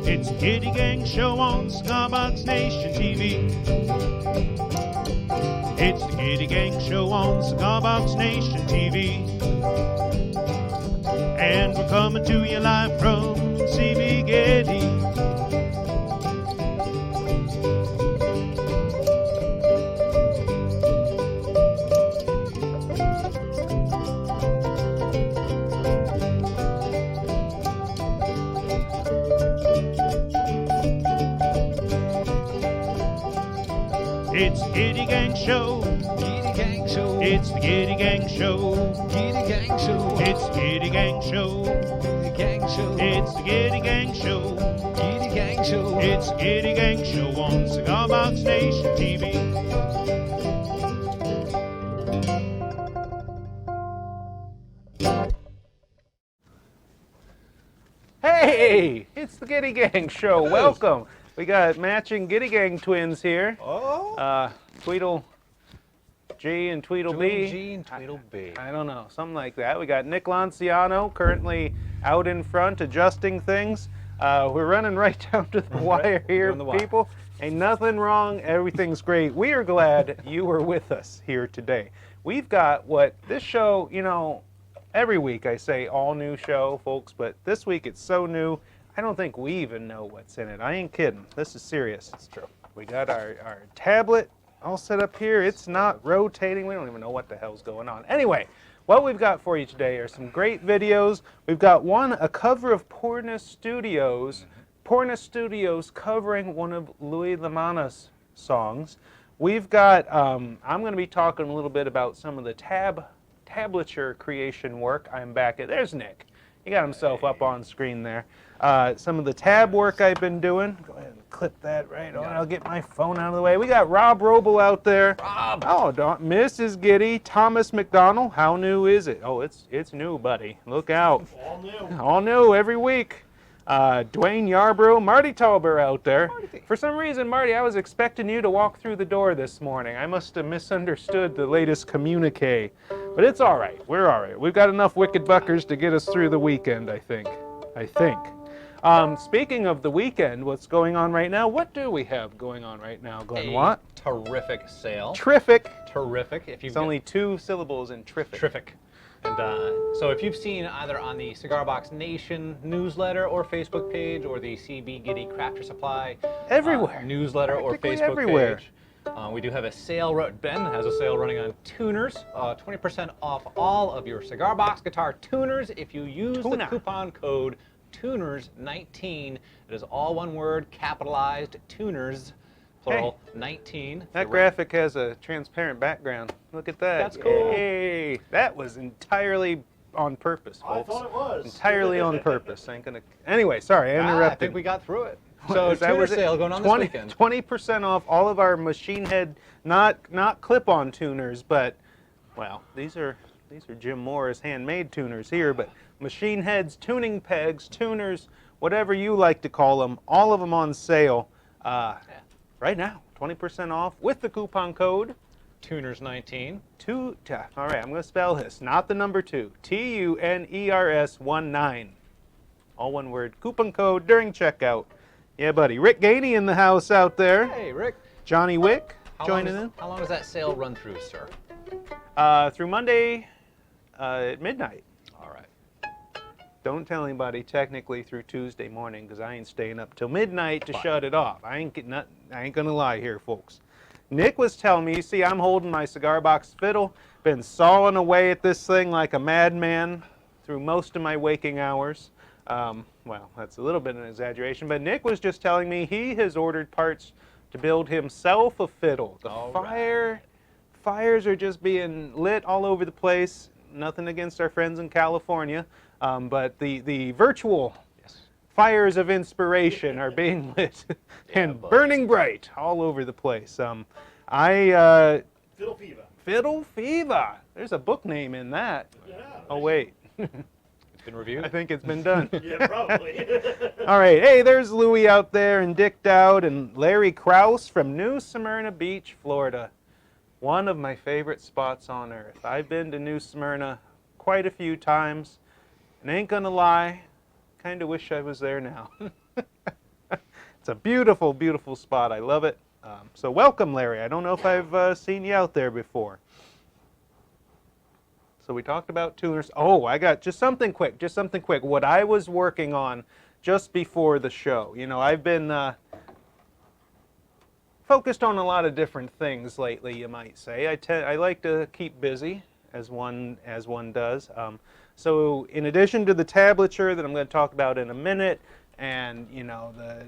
It's the Gitty Gang Show on Cigar Nation TV. It's the Gitty Gang Show on Cigar Nation TV. And we're coming to you live from CV Gitty. It's the Gitty Gang Show. Gitty Gang Show. It's the Gitty Gang Show. Gitty Gang Show. It's the Gitty Gang Show. Gitty Gang Show. It's the Gitty Gang Show. Gitty Gang Show. It's the Gitty Gang Show on Cigar Box Nation TV. Hey, it's the Gitty Gang Show. Welcome. We got matching Gitty Gang twins here. Oh. Tweedle G and Tweedle B. G and Tweedle B. I don't know, something like that. We got Nick Lanciano currently out in front adjusting things. We're running right down to the wire here, people. Ain't nothing wrong. Everything's great. We are glad you are with us here today. We've got what this show, you know, every week I say all new show, folks, but this week it's so new, I don't think we even know what's in it. I ain't kidding. This is serious. It's true. We got our tablet all set up here. It's not rotating. We don't even know what the hell's going on. Anyway, what we've got for you today are some great videos. We've got a cover of Poorness Studios. Poorness Studios covering one of Louie LaManna's songs. We've got, I'm going to be talking a little bit about some of the tablature creation work. I'm back at, there's Nick. He got himself up on screen there. Some of the tab work I've been doing. Go ahead and clip that right on. I'll get my phone out of the way. We got Rob Roble out there. Rob. Oh, Mrs. Gitty. Thomas McDonald. How new is it? Oh, it's new, buddy. Look out. All new. All new every week. Dwayne Yarbrough, Marty Tauber out there. Marty. For some reason, Marty, I was expecting you to walk through the door this morning. I must have misunderstood the latest communique. But it's all right. We're all right. We've got enough wicked buckers to get us through the weekend, I think. Speaking of the weekend, what's going on right now? What do we have going on right now, Glenn Watt? Terrific sale. Terrific. Terrific. If you've It's only 2 syllables in terrific. Terrific. And so if you've seen either on the Cigar Box Nation newsletter or Facebook page or the CB Gitty Crafter Supply Everywhere. Newsletter or Practically Facebook everywhere. page, we do have a sale. Ben has a sale running on tuners, 20% off all of your Cigar Box guitar tuners if you use the coupon code TUNERS19. It is all one word, capitalized, tuners, plural, 19. That graphic has a transparent background. Look at that. That's cool. Yay. That was entirely on purpose, folks. I thought it was. Entirely on purpose. Anyway, sorry, I interrupted. I think we got through it. So that tuner was sale going on this weekend. 20% off all of our machine head, not clip-on tuners, but, well, these are Jim Moore's handmade tuners here, but machine heads, tuning pegs, tuners, whatever you like to call them, all of them on sale right now. 20% off with the coupon code TUNERS19. All right, I'm going to spell this. Not the number 2. TUNERS19. All one word. Coupon code during checkout. Yeah, buddy. Rick Gainey in the house out there. Hey, Rick. Johnny Wick joining in. How long does that sale run through, sir? Through Monday at midnight. All right. Don't tell anybody technically through Tuesday morning because I ain't staying up till midnight to shut it off. I ain't gonna lie here, folks. Nick was telling me, you see, I'm holding my cigar box fiddle, been sawing away at this thing like a madman through most of my waking hours. Well, that's a little bit of an exaggeration, but Nick was just telling me he has ordered parts to build himself a fiddle. The fires are just being lit all over the place. Nothing against our friends in California, but the virtual fires of inspiration are being lit and burning bright all over the place. Fiddle Fever. Fiddle Fever. There's a book name in that. Yeah. Oh, wait. It's been reviewed? I think it's been done. Yeah, probably. All right. Hey, there's Louie out there and Dick Dowd and Larry Krause from New Smyrna Beach, Florida. One of my favorite spots on earth. I've been to New Smyrna quite a few times, and ain't gonna lie, kind of wish I was there now. It's a beautiful, beautiful spot. I love it. So welcome, Larry. I don't know if I've seen you out there before. So we talked about tuners. Oh, I got just something quick, What I was working on just before the show. You know, I've been focused on a lot of different things lately, you might say. I like to keep busy, as one does. So in addition to the tablature that I'm going to talk about in a minute, and you know, the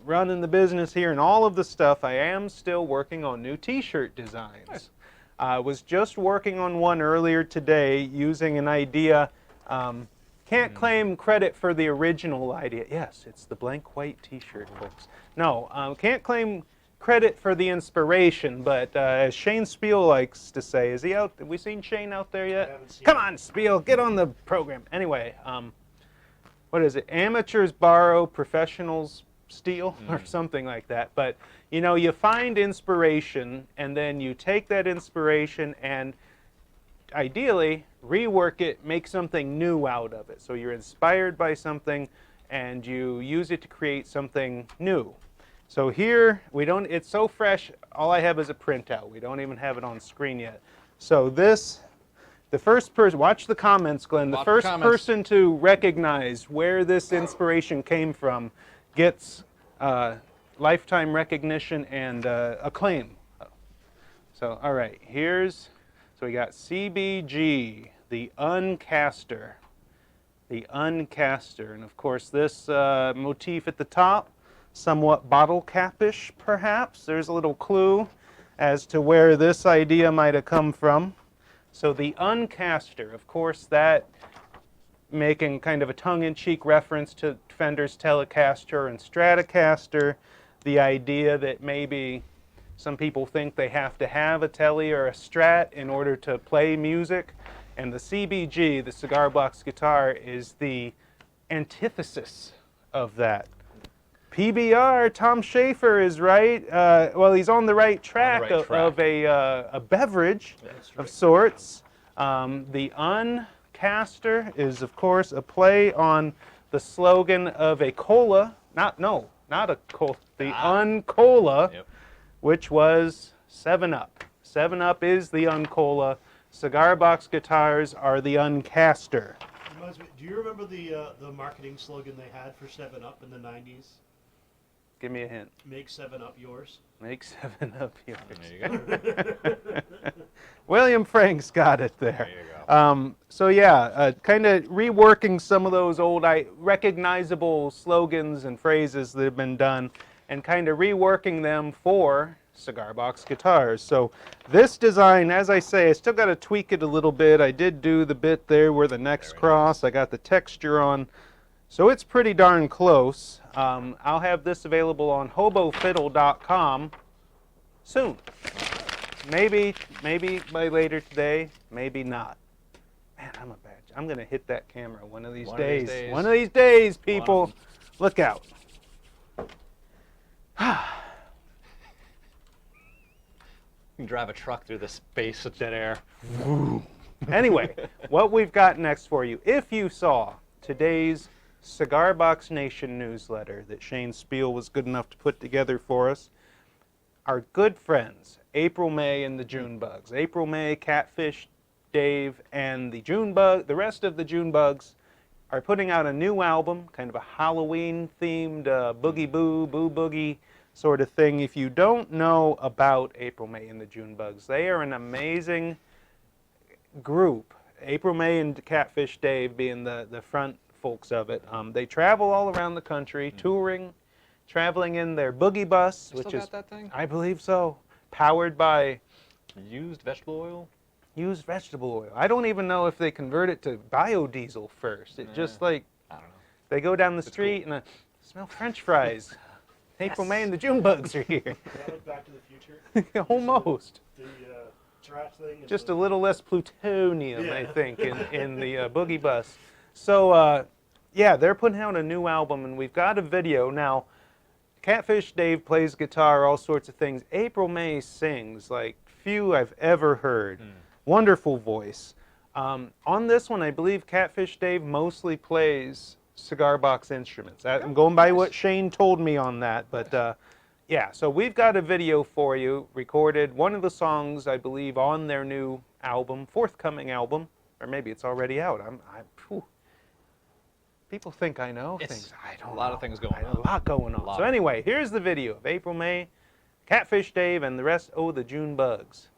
running the business here and all of the stuff, I am still working on new T-shirt designs. Nice. I was just working on one earlier today using an idea. Can't claim credit for the original idea. Yes, it's the blank white T-shirt, folks. No, can't claim credit for the inspiration, but as Shane Spiel likes to say, is he out? Have we seen Shane out there yet? Come on, Spiel, get on the program. Anyway, what is it? Amateurs borrow, professionals steal, or something like that. But you know, you find inspiration, and then you take that inspiration and ideally rework it, make something new out of it. So you're inspired by something, and you use it to create something new. So here, it's so fresh, all I have is a printout. We don't even have it on screen yet. So this, the first person, watch the comments, Glenn. The first person to recognize where this inspiration came from gets lifetime recognition and acclaim. So, all right, so we got CBG, the Uncaster. The Uncaster. And of course, this motif at the top, somewhat bottle capish, perhaps. There's a little clue as to where this idea might have come from. So the Uncaster, of course, that making kind of a tongue-in-cheek reference to Fender's Telecaster and Stratocaster, the idea that maybe some people think they have to have a Tele or a Strat in order to play music. And the CBG, the cigar box guitar, is the antithesis of that. PBR, Tom Schaefer is right. Well, he's on the right track, of a beverage of sorts. The Uncaster is, of course, a play on the slogan of a cola. Not a cola. The Uncola, which was 7-Up. 7-Up is the Uncola. Cigar box guitars are the Uncaster. Do you remember the marketing slogan they had for 7-Up in the 90s? Give me a hint. Make 7-Up yours. Make 7-Up yours. There you go. William Frank's got it there. There you go. So yeah, kind of reworking some of those old recognizable slogans and phrases that have been done, and kind of reworking them for cigar box guitars. So this design, as I say, I still got to tweak it a little bit. I did do the bit there where the necks cross. I got the texture on. So it's pretty darn close. I'll have this available on hobofiddle.com soon. Maybe by later today, maybe not. Man, I'm going to hit that camera one of these days. One of these days, people. Look out. You can drive a truck through the space of dead air. Anyway, what we've got next for you. If you saw today's Cigar Box Nation newsletter that Shane Spiel was good enough to put together for us, our good friends, April Mae and the June Bugs. April Mae, Catfish, Dave, and the rest of the June Bugs are putting out a new album, kind of a Halloween-themed boogie boo boogie sort of thing. If you don't know about April Mae and the June Bugs, they are an amazing group. April Mae and Catfish Dave being the front folks of it. They travel all around the country, touring, traveling in their boogie bus, which is, that thing? I believe so, powered by used vegetable oil. Used vegetable oil. I don't even know if they convert it to biodiesel first. It just like, I don't know. They go down the street and smell French fries. April Mae and the June Bugs are here. That was Back to the Future. Almost. The trash thing. Just a little less plutonium, I think, in the boogie bus. So, yeah, they're putting out a new album, and we've got a video. Now, Catfish Dave plays guitar, all sorts of things. April Mae sings like few I've ever heard. Wonderful voice. On this one, I believe Catfish Dave mostly plays cigar box instruments. I'm going by what Shane told me on that, but yeah, so we've got a video for you, recorded one of the songs, I believe, on their new album, forthcoming album, or maybe it's already out. Whew. People think I know things. I don't know. A lot of things going on. A lot going on. So anyway, here's the video of April Mae, Catfish Dave, and the rest, oh, the June Bugs.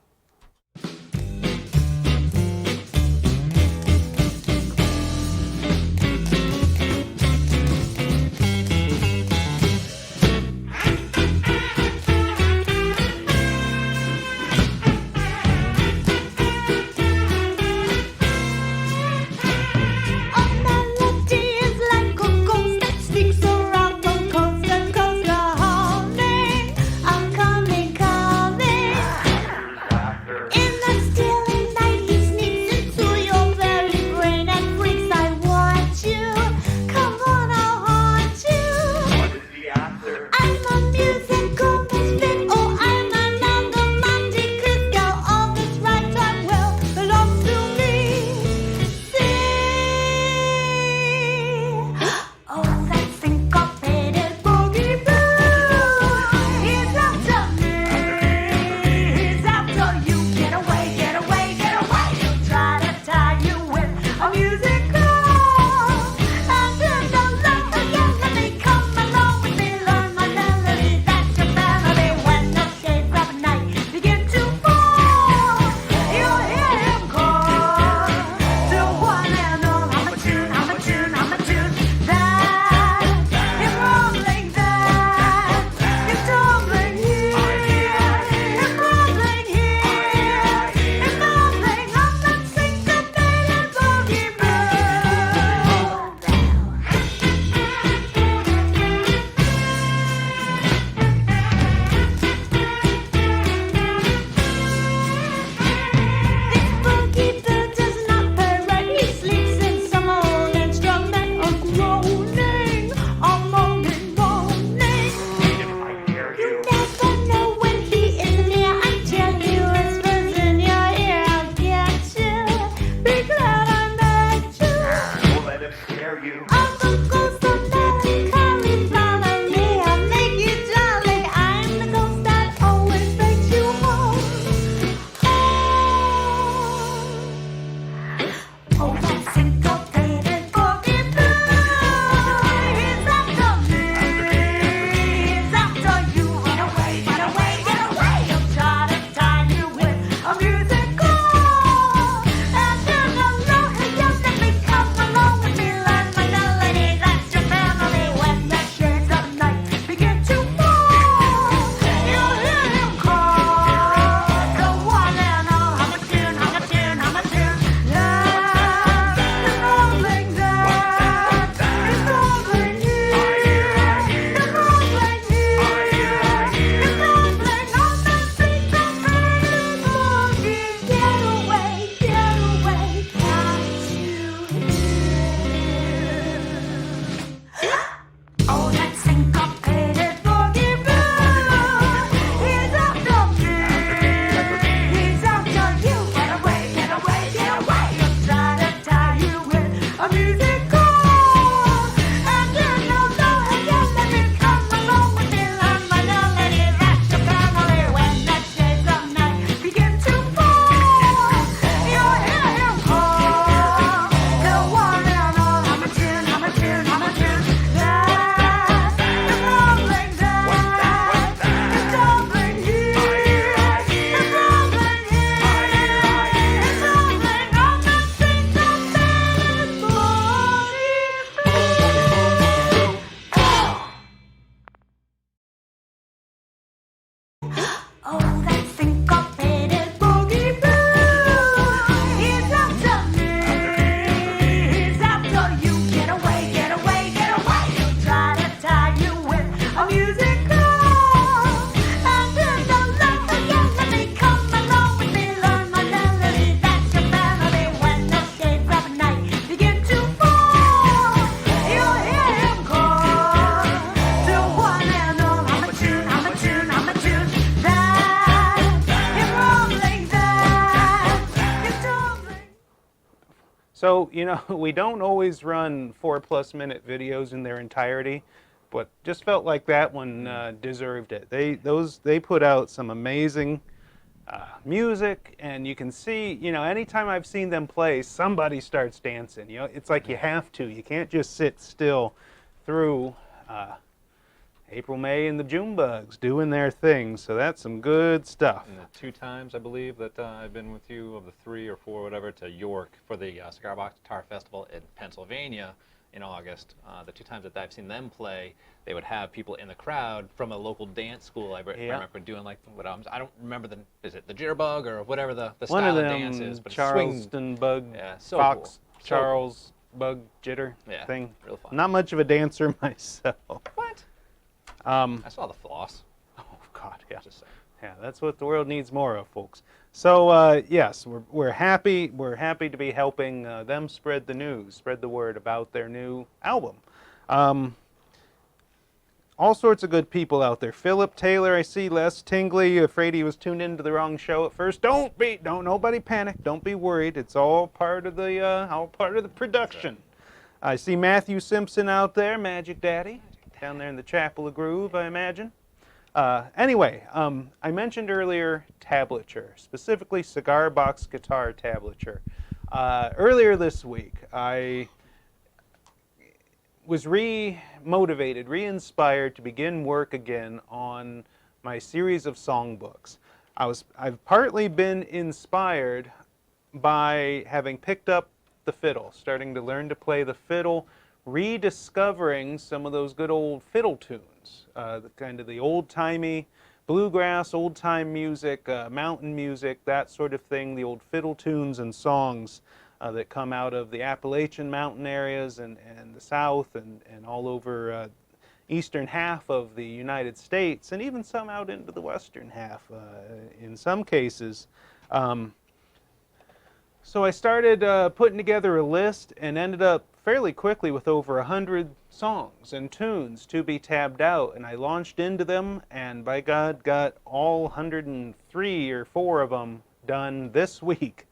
So, you know, we don't always run 4+ minute videos in their entirety, but just felt like that one deserved it. They put out some amazing music, and you can see, you know, anytime I've seen them play, somebody starts dancing. You know, it's like you have to. You can't just sit still through April Mae and the June Bugs doing their thing. So that's some good stuff. And the 2 times, I believe, that I've been with you, of the 3 or 4, whatever, to York for the Cigar Box Guitar Festival in Pennsylvania in August. The 2 times that I've seen them play, they would have people in the crowd from a local dance school. I remember doing like what I don't remember is it the jitterbug or whatever the One style of of them dance is, but Charleston bug, yeah, so Fox cool. Charles bug jitter Yeah, thing. real fun. Not much of a dancer myself. What? I saw the floss. Oh God, yeah. Just saying. Yeah, that's what the world needs more of, folks. So yes, we're happy. We're happy to be helping them spread the news, spread the word about their new album. All sorts of good people out there. Philip Taylor, I see. Les Tingley, afraid he was tuned into the wrong show at first. Don't nobody panic. Don't be worried. It's all part of the production. I see Matthew Simpson out there, Magic Daddy, down there in the Chapel of Groove, I imagine. Anyway, I mentioned earlier tablature, specifically cigar box guitar tablature. Earlier this week, I was re-motivated, re-inspired to begin work again on my series of songbooks. I've partly been inspired by having picked up the fiddle, starting to learn to play the fiddle, rediscovering some of those good old fiddle tunes, the old-timey bluegrass, old-time music, mountain music, that sort of thing, the old fiddle tunes and songs that come out of the Appalachian mountain areas and the South and all over eastern half of the United States, and even some out into the western half in some cases. So I started putting together a list and ended up fairly quickly with over 100 songs and tunes to be tabbed out, and I launched into them, and by God, got all 103 or 4 of them done this week.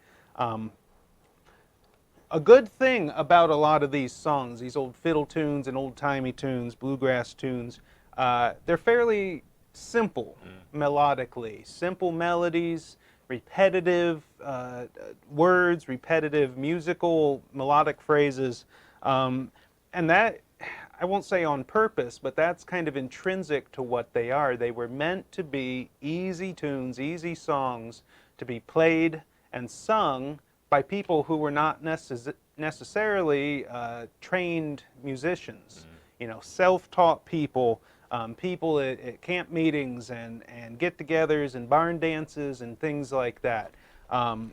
A good thing about a lot of these songs, these old fiddle tunes and old-timey tunes, bluegrass tunes, they're fairly simple melodically, simple melodies, repetitive words, repetitive musical melodic phrases, and that, I won't say on purpose, but that's kind of intrinsic to what they are. They were meant to be easy tunes, easy songs to be played and sung by people who were not necessarily trained musicians. You know, self-taught people, people at camp meetings and get-togethers and barn dances and things like that.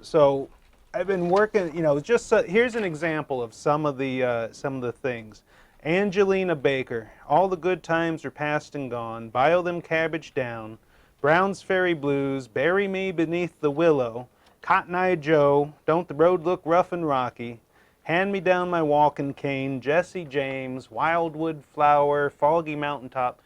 So I've been working, you know, here's an example of some of the things. Angelina Baker, all the good times are past and gone, bile them cabbage down, Brown's Ferry Blues, bury me beneath the willow, Cotton Eye Joe, don't the road look rough and rocky, Hand me down my walking cane, Jesse James, Wildwood Flower, Foggy Mountaintop.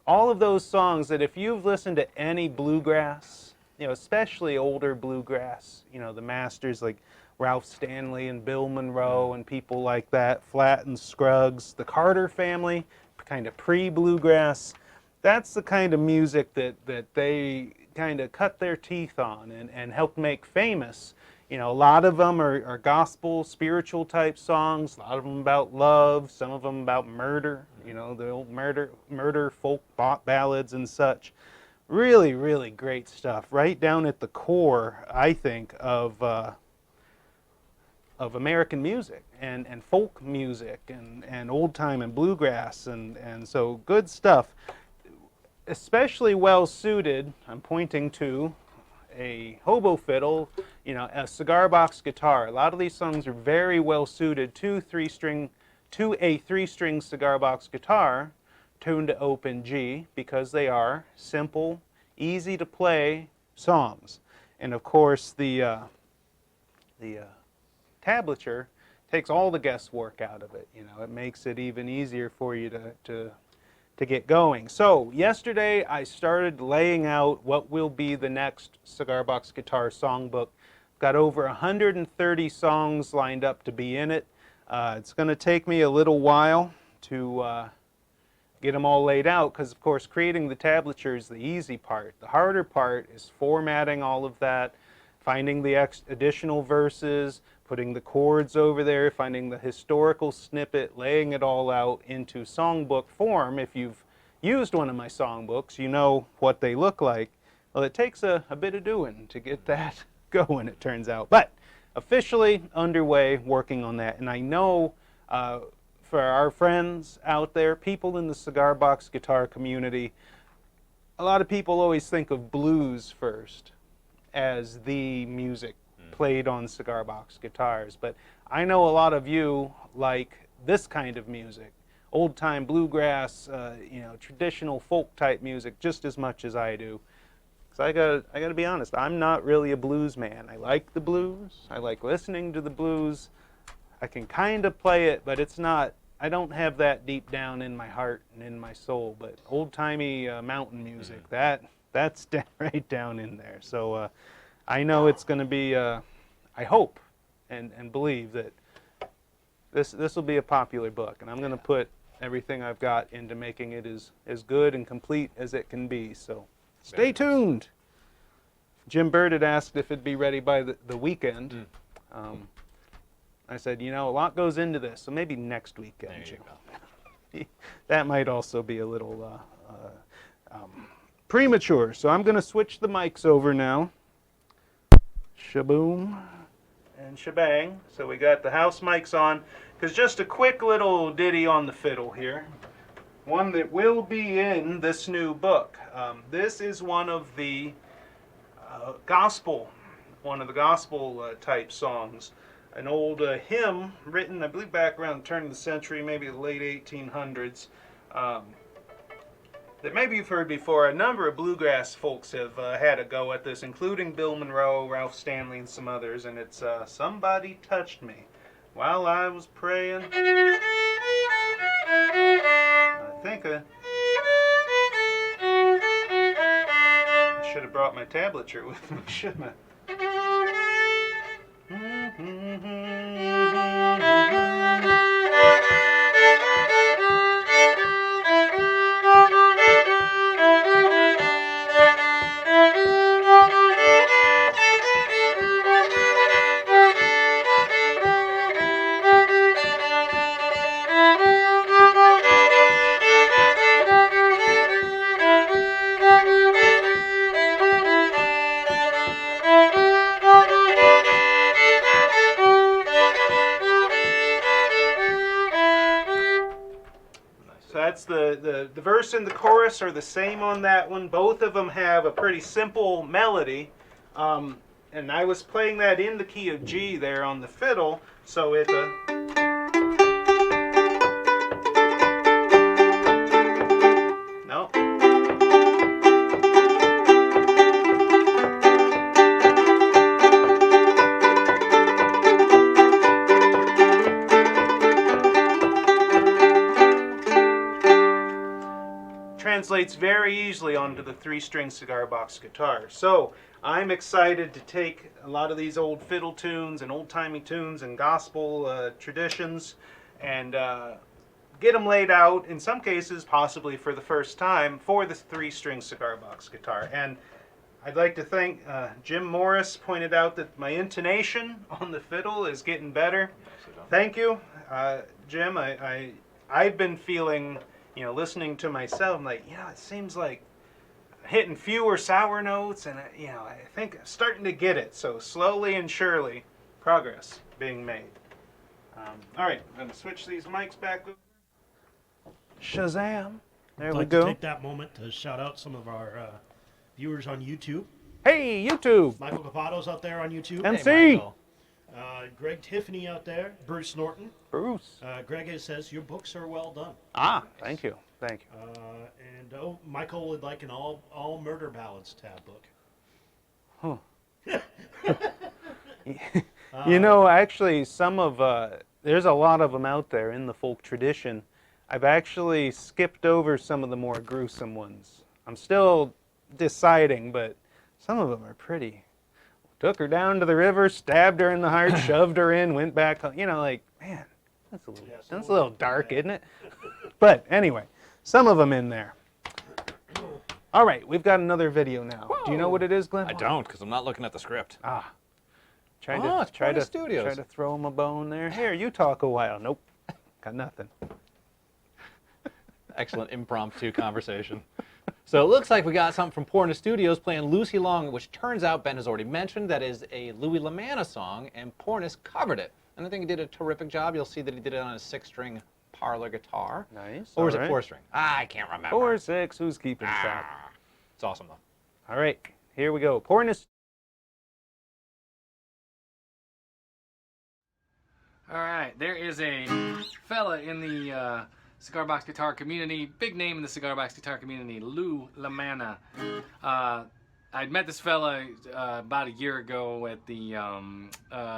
All of those songs that if you've listened to any bluegrass, you know, especially older bluegrass, you know, the masters like Ralph Stanley and Bill Monroe and people like that, Flatt and Scruggs, the Carter family, kind of pre-bluegrass, that's the kind of music that they kind of cut their teeth on and helped make famous. You know, a lot of them are gospel, spiritual type songs, a lot of them about love, some of them about murder, you know, the old murder folk ballads and such. Really, really great stuff, right down at the core, I think, of American music and folk music and old time and bluegrass, and so good stuff. Especially well suited, I'm pointing to a hobo fiddle, you know, a cigar box guitar. A lot of these songs are very well suited to a three-string cigar box guitar tuned to open G, because they are simple, easy to play songs. And of course the tablature takes all the guesswork out of it. You know, it makes it even easier for you to get going. So yesterday I started laying out what will be the next cigar box guitar songbook Got over 130 songs lined up to be in it. It's going to take me a little while to get them all laid out because, of course, creating the tablature is the easy part. The harder part is formatting all of that, finding the additional verses, putting the chords over there, finding the historical snippet, laying it all out into songbook form. If you've used one of my songbooks, you know what they look like. Well, it takes a bit of doing to get that going, it turns out. But officially underway working on that. And I know for our friends out there, people in the cigar box guitar community, a lot of people always think of blues first as the music played on cigar box guitars. But I know a lot of you like this kind of music, old-time bluegrass, you know, traditional folk type music just as much as I do. So I gotta be honest, I'm not really a blues man. I like the blues, I like listening to the blues. I can kind of play it, but it's not, I don't have that deep down in my heart and in my soul. But old-timey mountain music, that's right down in there. So I know it's going to be, I hope and believe that this will be a popular book. And I'm going to put everything I've got into making it as good and complete as it can be. So stay tuned. Jim Bird had asked if it'd be ready by the weekend. I said, you know, a lot goes into this, so maybe next weekend, Jim. That might also be a little premature. So I'm going to switch the mics over now. Shaboom and shebang. So we got the house mics on. Because just a quick little ditty on the fiddle here. One that will be in this new book. This is one of the gospel type songs. An old hymn written, I believe, back around the turn of the century, maybe the late 1800s, that maybe you've heard before. A number of bluegrass folks have had a go at this, including Bill Monroe, Ralph Stanley, and some others, and it's Somebody Touched Me While I Was Praying. I think I should have brought my tablature with me, shouldn't I? The verse and the chorus are the same on that one. Both of them have a pretty simple melody. And I was playing that in the key of G there on the fiddle, so it's no. Translates very easily onto the 3-string cigar box guitar. So I'm excited to take a lot of these old fiddle tunes and old-timey tunes and gospel traditions and get them laid out, in some cases possibly for the first time, for the 3-string cigar box guitar. And I'd like to thank Jim Morris pointed out that my intonation on the fiddle is getting better. Thank you, Jim. I've been feeling, you know, listening to myself, I'm like, you know, it seems like hitting fewer sour notes, and, you know, I think I'm starting to get it. So slowly and surely, progress being made. All right, I'm going to switch these mics back over. Shazam. There we go. I'd like to take that moment to shout out some of our viewers on YouTube. Hey, YouTube. Michael Capato's out there on YouTube. MC. Hey, Greg Tiffany out there. Bruce Norton. Bruce. Greg says, your books are well done. Ah, thank you. Thank you. And Michael would like an all murder ballads tab book. Huh. You know, actually, some of, there's a lot of them out there in the folk tradition. I've actually skipped over some of the more gruesome ones. I'm still deciding, but some of them are pretty Took her down to the river, stabbed her in the heart, shoved her in, went back home. You know, like, man, that's a little dark, isn't it? But anyway, some of them in there. All right, we've got another video now. Whoa. Do you know what it is, Glenn? I don't, because I'm not looking at the script. Ah. It's Poorness Studios. Try to throw him a bone there. Here, you talk a while. Nope, got nothing. Excellent impromptu conversation. So it looks like we got something from Poorness Studios playing Lucy Long, which turns out Ben has already mentioned that is a Louie LaManna song, and Poorness covered it. And I think he did a terrific job. You'll see that he did it on a 6-string parlor guitar. Nice. Or is it 4-string? I can't remember. 4 6. Who's keeping track? It's awesome though. All right, here we go. Poorness. All right, there is a fella in the cigar box guitar community, big name in the cigar box guitar community, Louie LaManna. I'd met this fella about a year ago at the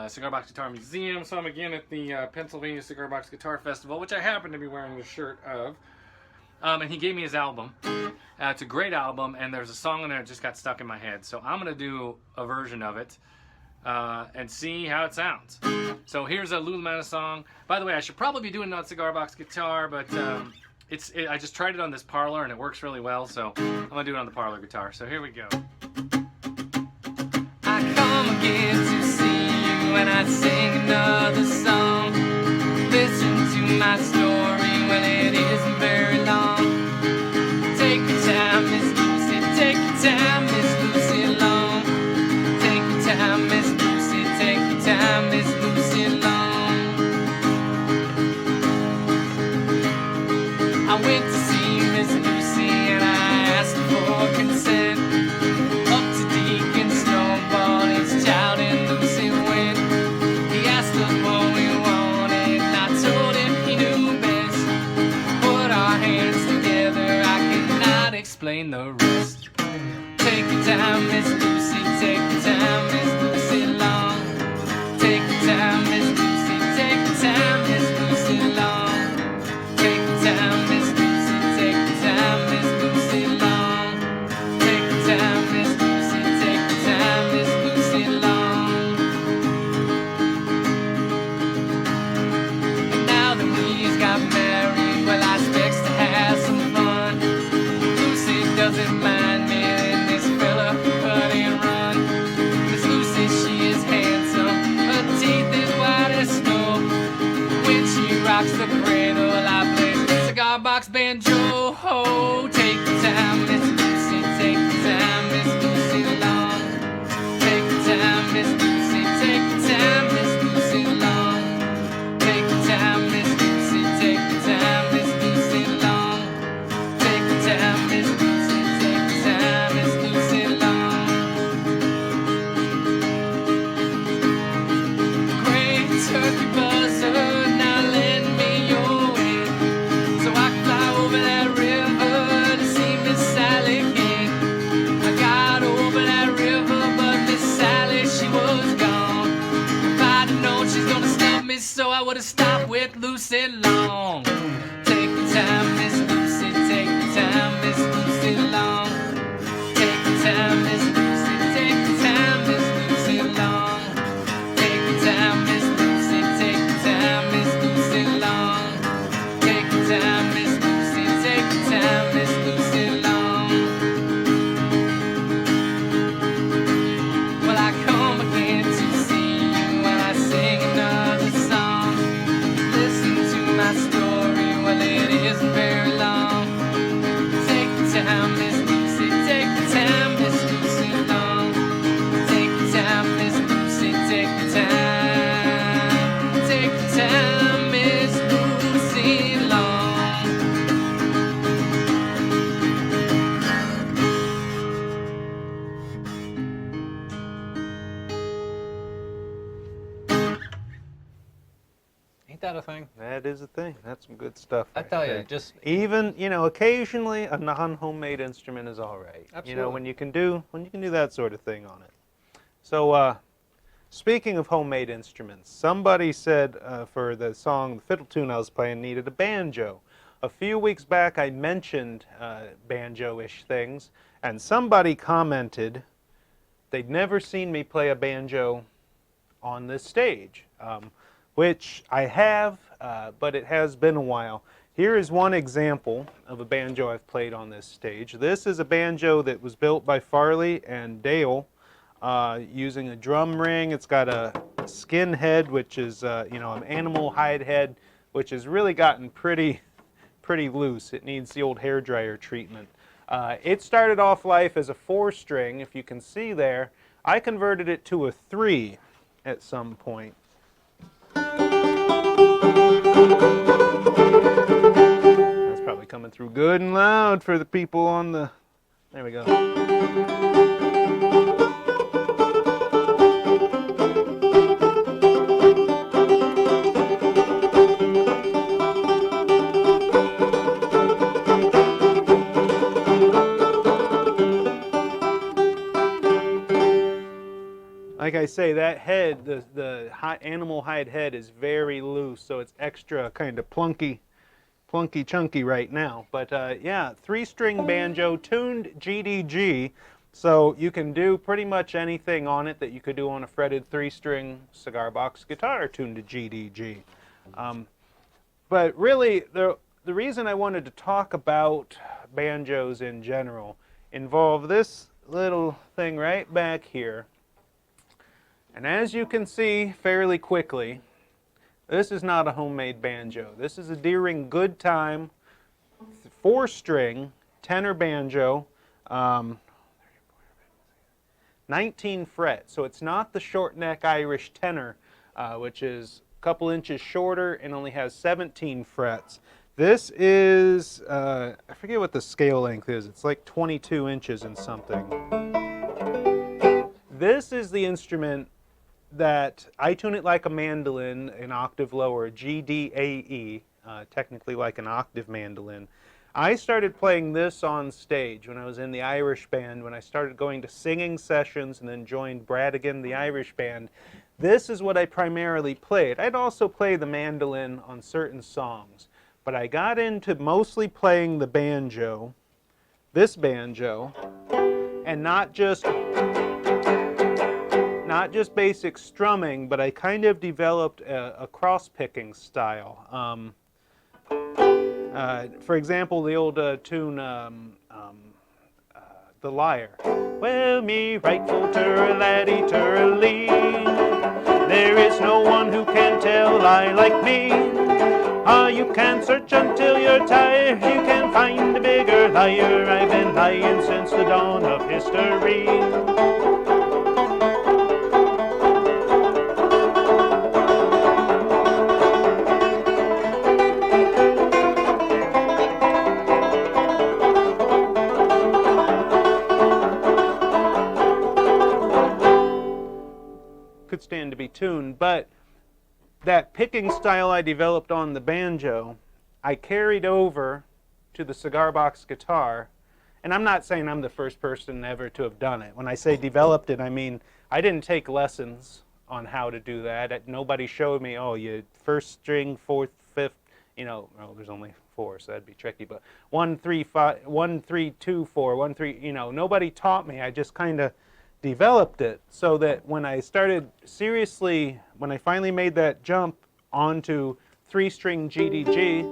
Cigar Box Guitar Museum, saw him again at the Pennsylvania Cigar Box Guitar Festival, which I happen to be wearing the shirt of. And he gave me his album. It's a great album, and there's a song in there that just got stuck in my head. So I'm going to do a version of it and see how it sounds. So here's a Louie LaManna song. By the way, I should probably be doing it on cigar box guitar, but I just tried it on this parlor, and it works really well, so I'm going to do it on the parlor guitar. So here we go. I come again to see you, and I sing another song. Listen to my story, well, it isn't very long. Take your time, Miss Lucy, take your time, Miss Lucy Long. Take your time, Miss Lucy, take your time, Miss Lucy Long. I went to see Miss Lucy and I asked for consent. Up to Deacon Snowball, his child and Lucy went. He asked us what we wanted and I told him he knew best. Put our hands together, I cannot explain the rest. Take your time, Miss Lucy, take your time, Miss Lucy Long. Take your time, Miss Lucy, take your time, Miss Lucy Long. Take your time, Miss Lucy, take your time, Miss Lucy Long. Take your time, Miss Lucy, take your time, Miss Lucy Long. And now that we's got married, well, I expects to have some fun. Lucy doesn't mind me and this fella cut and run. Miss Lucy, she is handsome, her teeth is white as snow. When she rocks the cradle, I play cigar box banjo. Oh, take your time, Miss Lucy, take your time, Miss Lucy Long. Take your time, Miss Lucy, take your time, Miss Lucy Long. Take your time, Miss Lucy, take your time, Miss Lucy Long. Take your time, Miss Lucy, take your time, Miss Lucy Long. Great turkey buzzard, now lend me your wind, so I can fly over that river to see Miss Sally again. I got over that river, but Miss Sally, she was gone. If I'd have known she's gonna snub me, so I would have stopped with Lucy Long. Take your time, Miss Lucy, take your time, Miss Lucy Long. Take your time, Miss Lucy, take your time, Miss Lucy Long. Take your time, Miss Lucy, take your time, Miss Lucy Long. Take your time, Miss Lucy, take your time, Miss Lucy Long. Well, I come again to see you when I sing another song. Listen to my story, well, it isn't very long. Take your time, Miss Lucy, take your time, Miss Lucy Long. Take your time, Miss Lucy, take your time. Take your time, Miss Lucy Long. Ain't that a thing? That is a thing. That's some good stuff. I right tell there. you, just Even, you know, occasionally a non-homemade instrument is all right. You know, Absolutely. when you can do that sort of thing on it. So, speaking of homemade instruments, somebody said for the song, the fiddle tune I was playing needed a banjo. A few weeks back, I mentioned banjo-ish things, and somebody commented, they'd never seen me play a banjo on this stage, which I have, but it has been a while. Here is one example of a banjo I've played on this stage. This is a banjo that was built by Farley and Dale using a drum ring. It's got a skin head, which is you know, an animal hide head, which has really gotten pretty loose. It needs the old hairdryer treatment. It started off life as a 4-string, if you can see there. I converted it to a 3 at some point. That's probably coming through good and loud for the people on the... There we go. Like I say, that head, the animal hide head is very loose, so it's extra kind of plunky chunky right now. But yeah, 3-string banjo, tuned GDG, so you can do pretty much anything on it that you could do on a fretted 3-string cigar box guitar tuned to GDG. But really, the reason I wanted to talk about banjos in general involve this little thing right back here. And as you can see fairly quickly, this is not a homemade banjo. This is a Deering Good-Time 4-string tenor banjo, 19 fret. So it's not the short neck Irish tenor, which is a couple inches shorter and only has 17 frets. This is, I forget what the scale length is. It's like 22 inches and something. This is the instrument that I tune it like a mandolin, an octave lower, G, D, A, E, technically like an octave mandolin. I started playing this on stage when I was in the Irish band, when I started going to singing sessions and then joined Bradigan, the Irish band. This is what I primarily played. I'd also play the mandolin on certain songs, but I got into mostly playing the banjo, this banjo, and not just basic strumming, but I kind of developed a cross-picking style. For example, the old tune, The Lyre. Well, me rightful turra-laddie, turra-lee, there is no one who can tell a lie like me. You can search until you're tired, you can find a bigger liar. I've been lying since the dawn of history. Could stand to be tuned, but that picking style I developed on the banjo, I carried over to the cigar box guitar, and I'm not saying I'm the first person ever to have done it. When I say developed it, I mean I didn't take lessons on how to do that. Nobody showed me, oh, you first string, fourth, fifth, you know, well, there's only 4, so that'd be tricky, but 1, 3, 5, 1, 3, 2, 4, 1, 3, you know, nobody taught me. I just kind of developed it so that when I started seriously, when I finally made that jump onto 3-string GDG,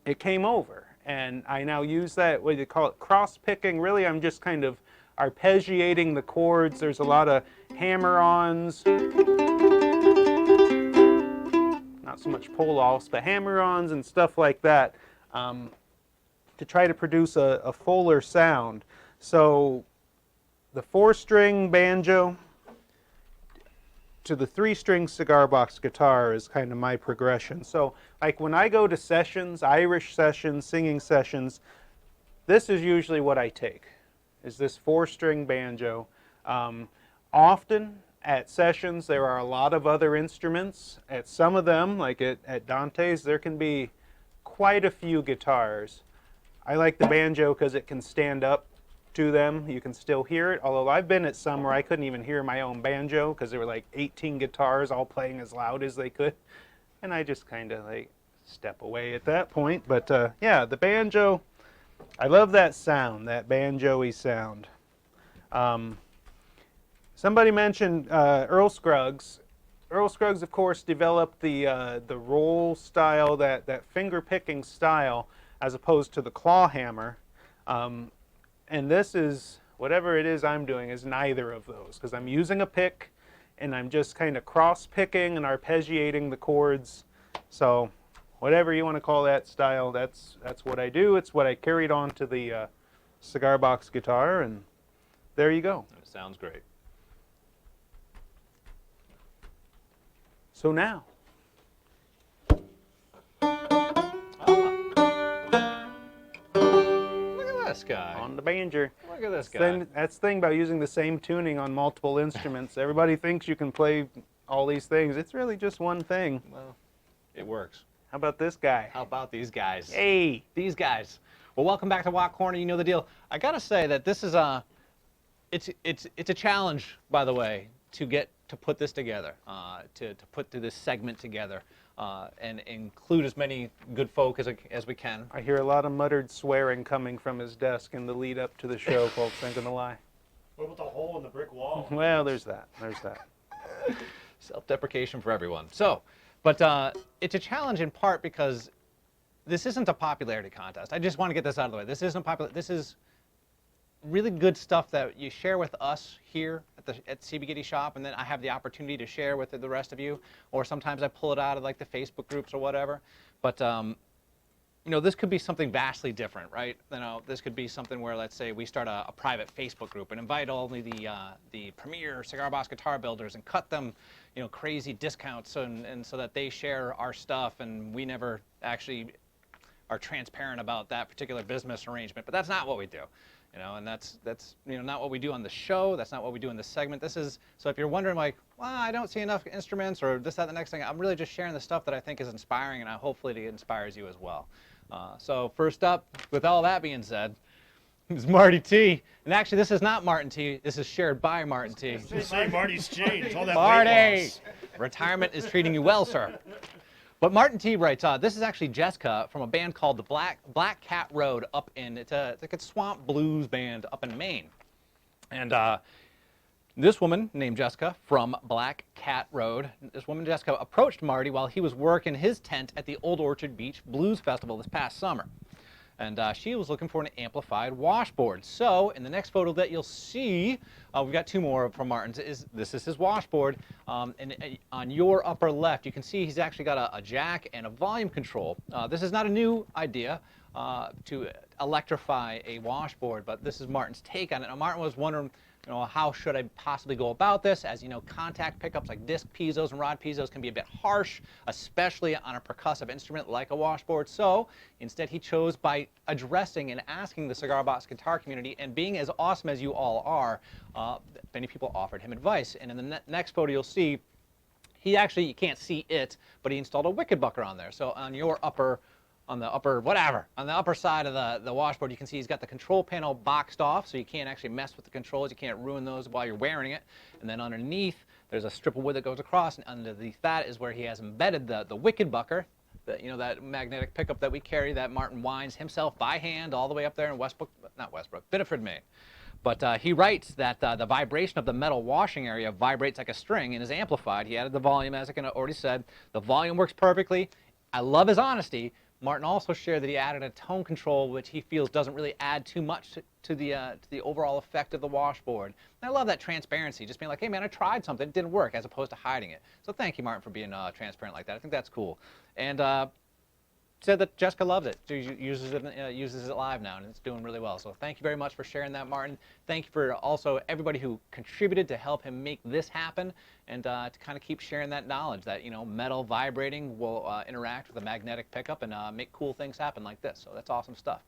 it came over. And I now use that, what do you call it, cross-picking. Really, I'm just kind of arpeggiating the chords. There's a lot of hammer-ons. Not so much pull-offs, but hammer-ons and stuff like that to try to produce a fuller sound. So the 4-string banjo to the 3-string cigar box guitar is kind of my progression. So like when I go to sessions, Irish sessions, singing sessions, this is usually what I take, is this 4-string banjo. Often at sessions there are a lot of other instruments. At some of them, like at Dante's, there can be quite a few guitars. I like the banjo because it can stand up to them, you can still hear it. Although I've been at some where I couldn't even hear my own banjo because there were like 18 guitars all playing as loud as they could. And I just kind of like step away at that point. But yeah, the banjo, I love that sound, that banjo-y sound. Somebody mentioned Earl Scruggs. Earl Scruggs, of course, developed the roll style, that finger picking style, as opposed to the claw hammer. And this is, whatever it is I'm doing, is neither of those, because I'm using a pick and I'm just kind of cross picking and arpeggiating the chords. So whatever you want to call that style, that's what I do. It's what I carried on to the cigar box guitar, and there you go. That sounds great. So now, This guy. on the banjo. Look at this guy. That's the thing about using the same tuning on multiple instruments. Everybody thinks you can play all these things. It's really just one thing. Well, it works. How about this guy? How about these guys? Hey! These guys. Well, welcome back to Watt Corner. You know the deal. I gotta say that this is it's a challenge, by the way, to put this together, to put this segment together. And include as many good folk as we can. I hear a lot of muttered swearing coming from his desk in the lead up to the show, folks. I'm gonna lie. What about the hole in the brick wall? Well, there's that. There's that. Self-deprecation for everyone. So, but it's a challenge in part because this isn't a popularity contest. I just want to get this out of the way. This isn't popular. This is really good stuff that you share with us here at CB Gitty Shop, and then I have the opportunity to share with the rest of you, or sometimes I pull it out of like the Facebook groups or whatever. But you know, this could be something vastly different, right? You know, this could be something where, let's say, we start a private Facebook group and invite only the premier cigar box guitar builders and cut them, you know, crazy discounts, and so that they share our stuff, and we never actually are transparent about that particular business arrangement. But that's not what we do. You know, and that's you know, not what we do on the show. That's not what we do in this segment. This is, so if you're wondering like, well, I don't see enough instruments or this, that, the next thing, I'm really just sharing the stuff that I think is inspiring, and hopefully it inspires you as well. So first up, with all that being said, is Marty T. And actually, this is not Martin T. This is shared by Martin T. Say Marty's changed. All that Marty! weight loss. Retirement is treating you well, sir. But Martin T writes, this is actually Jessica from a band called the Black Cat Road up in, it's like a swamp blues band up in Maine. And this woman named Jessica from Black Cat Road, this woman Jessica approached Marty while he was working his tent at the Old Orchard Beach Blues Festival this past summer. And she was looking for an amplified washboard. So in the next photo that you'll see, we've got two more from Martin's. This is his washboard. And on your upper left, you can see he's actually got a jack and a volume control. This is not a new idea to electrify a washboard, but this is Martin's take on it. Now, Martin was wondering, you know, how should I possibly go about this? As you know, contact pickups like disc pizzos and rod pizzos can be a bit harsh, especially on a percussive instrument like a washboard. So instead, he chose by addressing and asking the cigar box guitar community, and being as awesome as you all are, many people offered him advice. And in the next photo, you'll see he actually, you can't see it, but he installed a wicked bucker on there. So on your upper on the upper side of the washboard, you can see he's got the control panel boxed off, so you can't actually mess with the controls. You can't ruin those while you're wearing it. And then underneath, there's a strip of wood that goes across, and underneath that is where he has embedded the wicked bucker, you know, that magnetic pickup that we carry that Martin winds himself by hand all the way up there in Biddeford, Maine. But he writes that the vibration of the metal washing area vibrates like a string and is amplified. He added the volume, as I already said. The volume works perfectly. I love his honesty. Martin also shared that he added a tone control, which he feels doesn't really add too much to the overall effect of the washboard. And I love that transparency, just being like, hey man, I tried something, it didn't work, as opposed to hiding it. So thank you, Martin, for being transparent like that. I think that's cool. And said that Jessica loves it. She uses it live now, and it's doing really well. So thank you very much for sharing that, Martin. Thank you for also everybody who contributed to help him make this happen, and to kind of keep sharing that knowledge that, you know, metal vibrating will interact with a magnetic pickup and make cool things happen like this. So that's awesome stuff.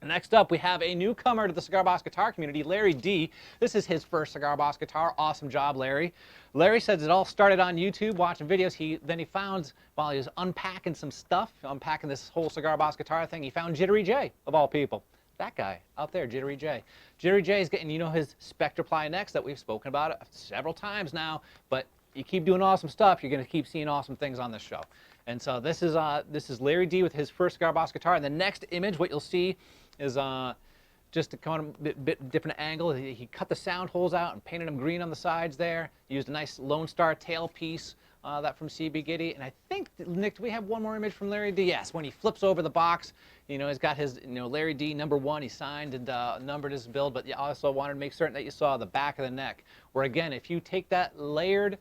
Next up, we have a newcomer to the cigar box guitar community, Larry D. This is his first cigar box guitar. Awesome job, Larry. Larry says it all started on YouTube, watching videos. Then he found, while he was unpacking some stuff, unpacking this whole cigar box guitar thing, he found Jittery J, of all people. That guy out there, Jittery J. Jittery J is getting, you know, his Spectraply next that we've spoken about it several times now, but you keep doing awesome stuff, you're going to keep seeing awesome things on this show. And so this is Larry D with his first cigar box guitar. And the next image, what you'll see is just to come on a bit different angle. He cut the sound holes out and painted them green on the sides there. Used a nice Lone Star tail piece, that from CB Gitty. And I think, Nick, do we have one more image from Larry D? Yes, when he flips over the box, you know, he's got his, you know, Larry D #1. He signed and numbered his build, but you also wanted to make certain that you saw the back of the neck. Where again, if you take that layered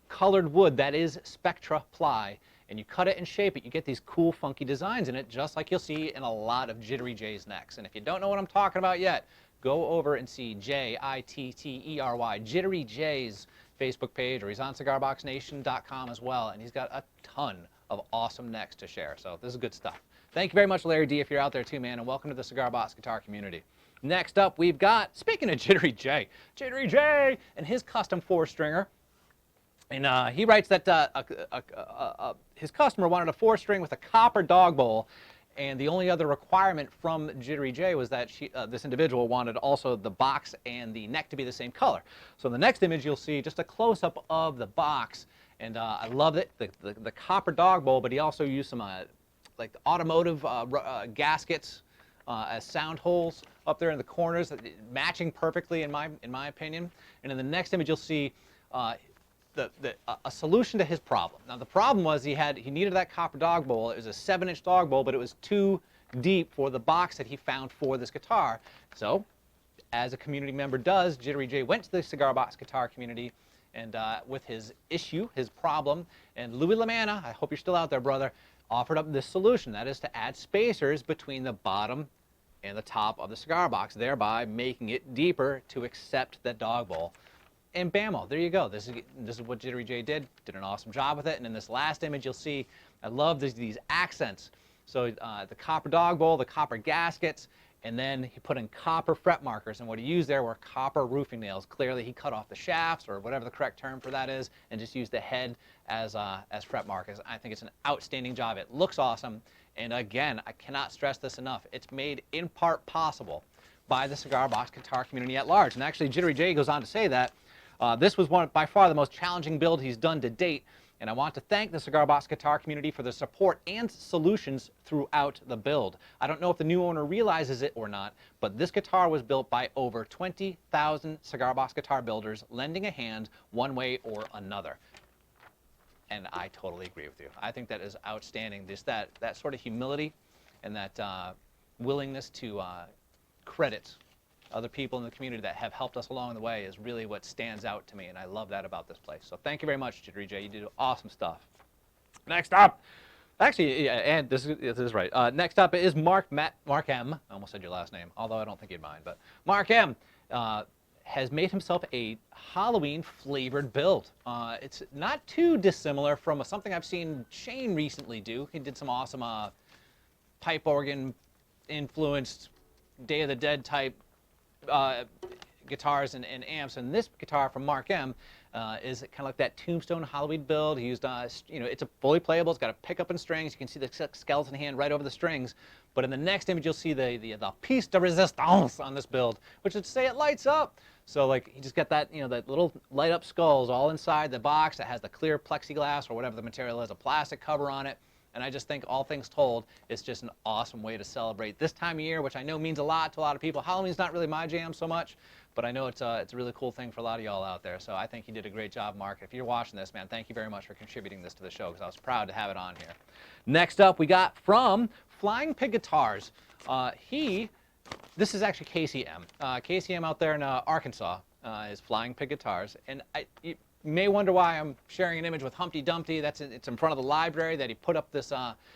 colored wood that is Spectra ply and you cut it and shape it, you get these cool funky designs in it, just like you'll see in a lot of Jittery J's necks. And if you don't know what I'm talking about yet, go over and see Jittery, Jittery J's Facebook page, or he's on cigarboxnation.com as well, and he's got a ton of awesome necks to share. So this is good stuff. Thank you very much, Larry D, if you're out there too, man, and welcome to the Cigar Box guitar community. Next up, we've got, speaking of Jittery J and his custom 4-stringer. And he writes that his customer wanted a 4-string with a copper dog bowl, and the only other requirement from Jittery J was that this individual wanted also the box and the neck to be the same color. So in the next image, you'll see just a close-up of the box, and I love it, the copper dog bowl, but he also used some like automotive gaskets as sound holes up there in the corners, matching perfectly in my opinion. And in the next image, you'll see a solution to his problem. Now the problem was he needed that copper dog bowl. It was a 7-inch dog bowl, but it was too deep for the box that he found for this guitar. So, as a community member does, Jittery J went to the Cigar Box guitar community and with his issue, his problem, and Louie LaManna, I hope you're still out there, brother, offered up this solution. That is to add spacers between the bottom and the top of the cigar box, thereby making it deeper to accept that dog bowl. And bammo, there you go. This is what Jittery J did an awesome job with it. And in this last image, you'll see, I love these accents. So the copper dog bowl, the copper gaskets, and then he put in copper fret markers. And what he used there were copper roofing nails. Clearly, he cut off the shafts, or whatever the correct term for that is, and just used the head as fret markers. I think it's an outstanding job. It looks awesome. And again, I cannot stress this enough. It's made in part possible by the Cigar Box guitar community at large. And actually, Jittery J goes on to say that this was by far the most challenging build he's done to date, and I want to thank the Cigar Box guitar community for the support and solutions throughout the build. I don't know if the new owner realizes it or not, but this guitar was built by over 20,000 Cigar Box guitar builders, lending a hand one way or another. And I totally agree with you. I think that is outstanding. Just that sort of humility and that willingness to credit other people in the community that have helped us along the way is really what stands out to me, and I love that about this place. So thank you very much, Jittery J. You do awesome stuff. Next up, actually, yeah, and this is right. Next up is Mark M. I almost said your last name, although I don't think you'd mind. But Mark M. Has made himself a Halloween-flavored build. It's not too dissimilar from something I've seen Shane recently do. He did some awesome pipe organ-influenced Day of the Dead type guitars and amps, and this guitar from Mark M is kind of like that Tombstone Halloween build. He used, you know, it's a fully playable. It's got a pickup and strings. You can see the skeleton hand right over the strings. But in the next image, you'll see the piece de resistance on this build, which is to say it lights up. So like he just got that, you know, that little light up skulls all inside the box that has the clear plexiglass or whatever the material is, a plastic cover on it. And I just think, all things told, it's just an awesome way to celebrate this time of year, which I know means a lot to a lot of people. Halloween's not really my jam so much, but I know it's a really cool thing for a lot of y'all out there. So I think you did a great job, Mark. If you're watching this, man, thank you very much for contributing this to the show, because I was proud to have it on here. Next up, we got from Flying Pig Guitars. This is actually Casey M. Casey M out there in Arkansas is Flying Pig Guitars. And you may wonder why I'm sharing an image with Humpty Dumpty. It's in front of the library that he put up this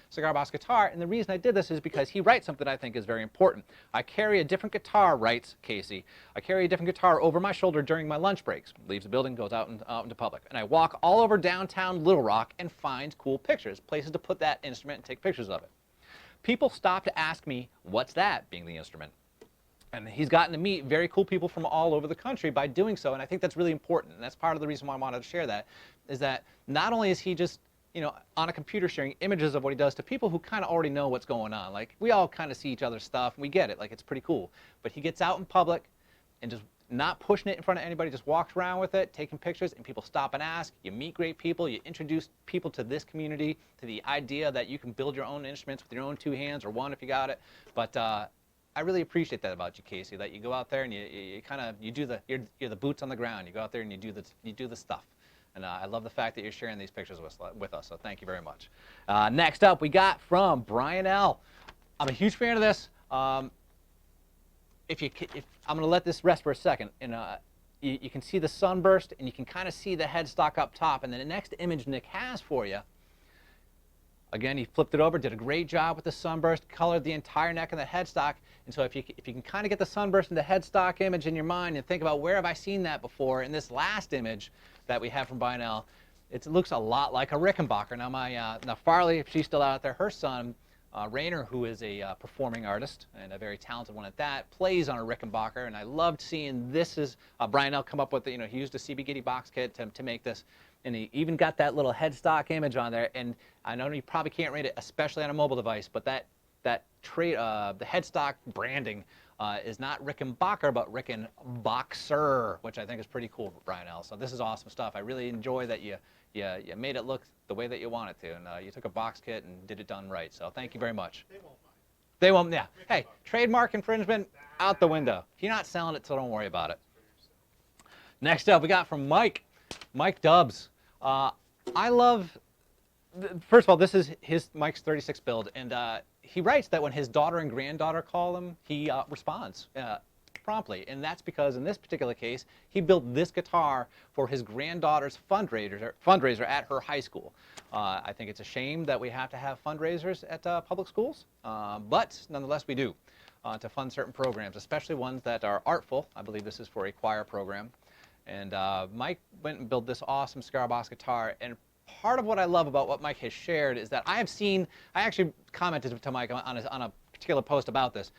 Cigar Box guitar. And the reason I did this is because he writes something I think is very important. I carry a different guitar, writes Casey. I carry a different guitar over my shoulder during my lunch breaks. Leaves the building, goes out into public. And I walk all over downtown Little Rock and find cool pictures, places to put that instrument and take pictures of it. People stop to ask me, what's that, being the instrument? And he's gotten to meet very cool people from all over the country by doing so, and I think that's really important. And that's part of the reason why I wanted to share that, is that not only is he just you know, on a computer sharing images of what he does to people who kind of already know what's going on. Like, we all kind of see each other's stuff, and we get it. Like, it's pretty cool. But he gets out in public and just not pushing it in front of anybody, just walks around with it, taking pictures, and people stop and ask. You meet great people. You introduce people to this community, to the idea that you can build your own instruments with your own 2 hands, or 1 if you got it. But I really appreciate that about you, Casey, that you go out there and you kind of, you're the boots on the ground. You go out there and you do the stuff. And I love the fact that you're sharing these pictures with us, so thank you very much. Next up, we got from Prayin L. I'm a huge fan of this. If I'm going to let this rest for a second, and you can see the sunburst, and you can kind of see the headstock up top, and then the next image Nick has for you, again, he flipped it over, did a great job with the sunburst, colored the entire neck and the headstock, and so if you can kind of get the sunburst and the headstock image in your mind and think about where have I seen that before, in this last image that we have from Prayin L, it looks a lot like a Rickenbacker. Now, now Farley, if she's still out there, her son, Rainer, who is a performing artist and a very talented one at that, plays on a Rickenbacker, and I loved seeing this as Prayin L come up with, you know, he used a CB Gitty box kit to make this, and he even got that little headstock image on there, and I know you probably can't read it, especially on a mobile device, but the headstock branding is not Rickenbacker, but Rickenboxer, which I think is pretty cool for Prayin L. So this is awesome stuff. I really enjoy that you made it look the way that you want it to, and you took a box kit and did it done right. So thank you very much. They won't mind. They won't, yeah. Hey, trademark infringement, out the window. You're not selling it, so don't worry about it. Next up, we got from Mike Dubs. I love, first of all, this is Mike's 36 build, and he writes that when his daughter and granddaughter call him, he responds promptly, and that's because in this particular case, he built this guitar for his granddaughter's fundraiser at her high school. I think it's a shame that we have to have fundraisers at public schools, but nonetheless we do to fund certain programs, especially ones that are artful. I believe this is for a choir program. And Mike went and built this awesome Cigar box guitar, and part of what I love about what Mike has shared is that I actually commented to Mike on a particular post about this.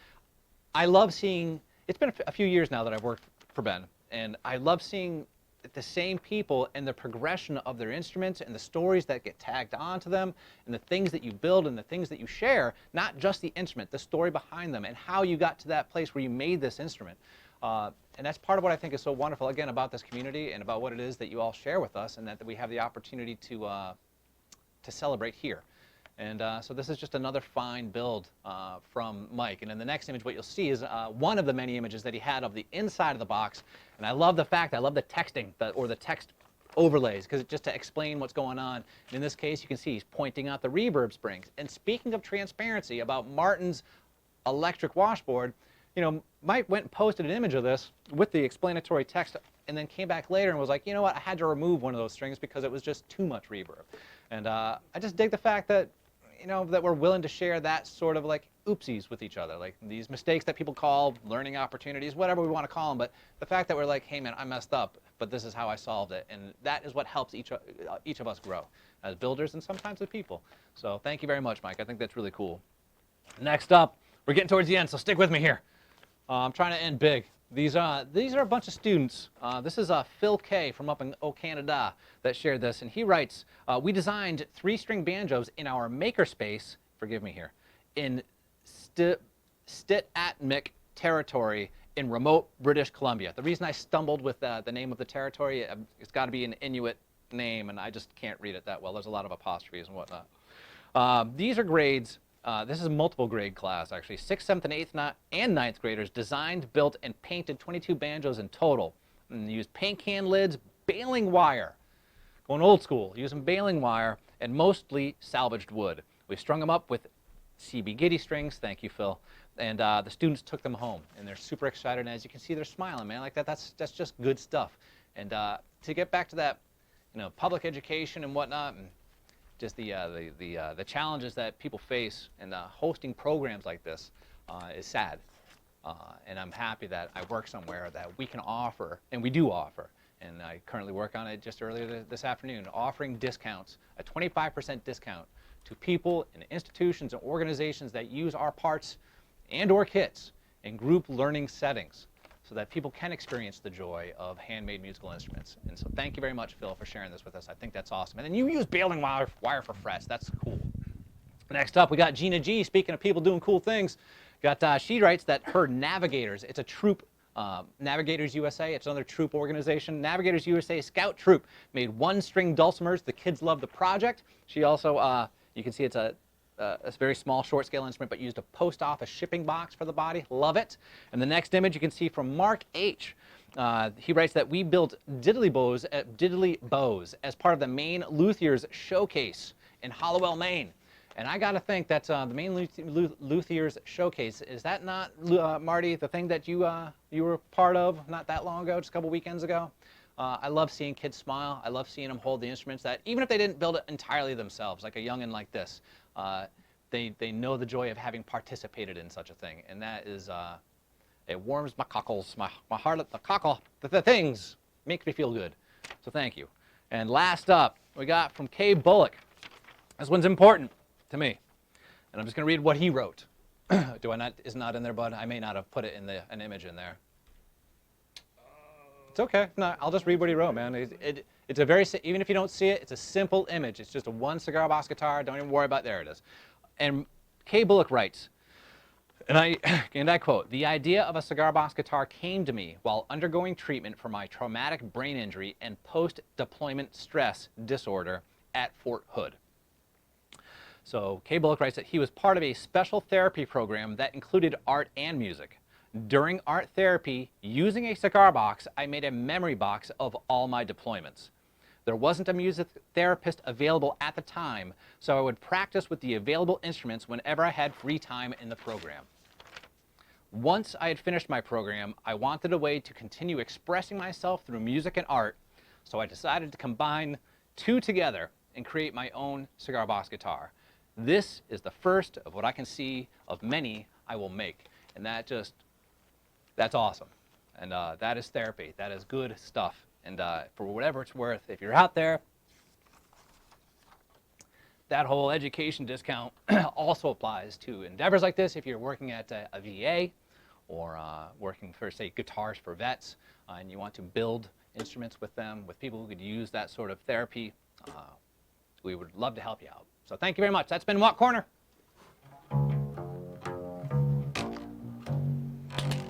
I love seeing, it's been a few years now that I've worked for Ben, and I love seeing the same people and the progression of their instruments and the stories that get tagged onto them and the things that you build and the things that you share, not just the instrument, the story behind them and how you got to that place where you made this instrument. And that's part of what I think is so wonderful, again, about this community and about what it is that you all share with us, and that we have the opportunity to celebrate here. And so this is just another fine build from Mike. And in the next image, what you'll see is one of the many images that he had of the inside of the box. And I love the texting, or the text overlays, because just to explain what's going on. And in this case, you can see he's pointing out the reverb springs. And speaking of transparency, about Martin's electric washboard, you know, Mike went and posted an image of this with the explanatory text, and then came back later and was like, you know what, I had to remove one of those strings because it was just too much reverb. And I just dig the fact that, you know, that we're willing to share that sort of like oopsies with each other, like these mistakes that people call learning opportunities, whatever we want to call them, but the fact that we're like, hey man, I messed up, but this is how I solved it, and that is what helps each of us grow as builders and sometimes as people. So thank you very much, Mike. I think that's really cool. Next up, we're getting towards the end, so stick with me here. I'm trying to end big. These are a bunch of students. This is Phil K from up in Canada that shared this, and he writes, we designed 3-string banjos in our makerspace, forgive me here, in Stit'atmik territory in remote British Columbia. The reason I stumbled with the name of the territory, it's got to be an Inuit name, and I just can't read it that well. There's a lot of apostrophes and whatnot. These are grades. This is a multiple grade class, actually. 6th, 7th, and 8th and 9th graders designed, built, and painted 22 banjos in total. And used paint can lids, baling wire, going old school, using baling wire, and mostly salvaged wood. We strung them up with CB Gitty strings, thank you, Phil, and the students took them home, and they're super excited, and as you can see, they're smiling, man, like that's just good stuff. And to get back to that, you know, public education and whatnot, and just the challenges that people face in hosting programs like this is sad. And I'm happy that I work somewhere that we can offer, and we do offer, and I currently work on it just earlier this afternoon, offering discounts, a 25% discount to people and institutions and organizations that use our parts and or kits in group learning settings. so that people can experience the joy of handmade musical instruments. And so thank you very much, Phil, for sharing this with us. I think that's awesome. And then you use baling wire for frets. That's cool. Next up, we got Gina G. Speaking of people doing cool things, she writes that her Navigators, it's a troop, Navigators USA, it's another troop organization. Navigators USA Scout Troop made one-string dulcimers. The kids love the project. She also, you can see it's a very small short-scale instrument, but used a post office shipping box for the body. Love it. And the next image you can see from Mark H. He writes that we built diddly bows as part of the Maine Luthiers Showcase in Hallowell, Maine. And I got to think that the Maine Luthiers Showcase, is that not, Marty, the thing that you were part of not that long ago, just a couple weekends ago? I love seeing kids smile. I love seeing them hold the instruments that, even if they didn't build it entirely themselves, like a youngin' like this, they know the joy of having participated in such a thing. And that is, it warms my cockles, my heart at the cockle, the things, makes me feel good. So thank you. And last up, we got from Kay Bullock. This one's important to me. And I'm just going to read what he wrote. Do I not, is not in there, bud? I may not have put it in an image in there. It's okay. No, I'll just read what he wrote, man. It's a very, even if you don't see it, it's a simple image. It's just a one cigar box guitar. Don't even worry about, there it is. And Kay Bullock writes, and I quote, "The idea of a cigar box guitar came to me while undergoing treatment for my traumatic brain injury and post-deployment stress disorder at Fort Hood." So Kay Bullock writes that he was part of a special therapy program that included art and music. During art therapy, using a cigar box, I made a memory box of all my deployments. There wasn't a music therapist available at the time, so I would practice with the available instruments whenever I had free time in the program. Once I had finished my program, I wanted a way to continue expressing myself through music and art, so I decided to combine two together and create my own cigar box guitar. This is the first of what I can see of many I will make. And that's awesome. And that is therapy. That is good stuff. And for whatever it's worth, if you're out there, that whole education discount also applies to endeavors like this. If you're working at a VA or working for, say, guitars for vets, and you want to build instruments with them, with people who could use that sort of therapy, we would love to help you out. So thank you very much. That's been Watt Corner.